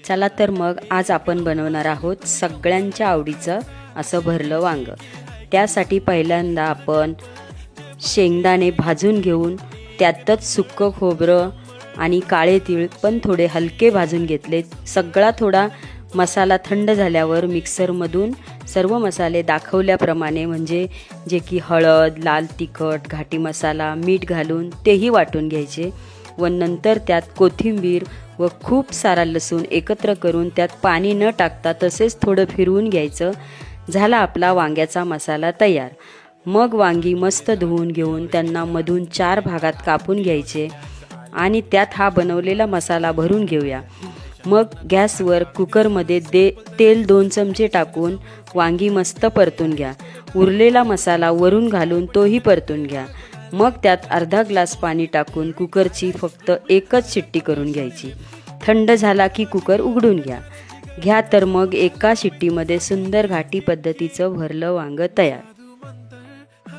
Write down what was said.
चला तर मग आज आपण बनवणार आहोत सगळ्यांच्या आवडीचं असं भरलं वांग। त्यासाठी पहिल्यांदा आपण शेंगदाणे भाजून घेऊन त्यातच सुक्कं खोबरं आणि काळे तीळ पण थोडे हलके भाजून घेतलेत। सगळा थोडा मसाला थंड झाल्यावर मिक्सरमधून सर्व मसाले दाखवल्याप्रमाणे म्हणजे जे की हळद, लाल तिखट, घाटी मसाला, मीठ घालून तेही वाटून घ्यायचे व नंतर त्यात कोथिंबीर व खूप सारा लसूण एकत्र करून त्यात पाणी न टाकता तसेच थोडं फिरवून घ्यायचं। झाला आपला वांग्याचा मसाला तयार। मग वांगी मस्त धुवून घेऊन त्यांना मधून 4 भागात कापून घ्यायचे आणि त्यात हा बनवलेला मसाला भरून घेऊया। मग गॅसवर कुकरमध्ये तेल 2 चमचे टाकून वांगी मस्त परतून घ्या। उरलेला मसाला वरून घालून तोही परतून घ्या। मग त्यात अर्धा ग्लास पाणी टाकून कुकरची फक्त एकच शिट्टी करून घ्यायची। थंड झाला की कुकर उघडून घ्या तर मग एका शिट्टीमध्ये सुंदर घाटी पद्धतीचं भरलं वांग तयार।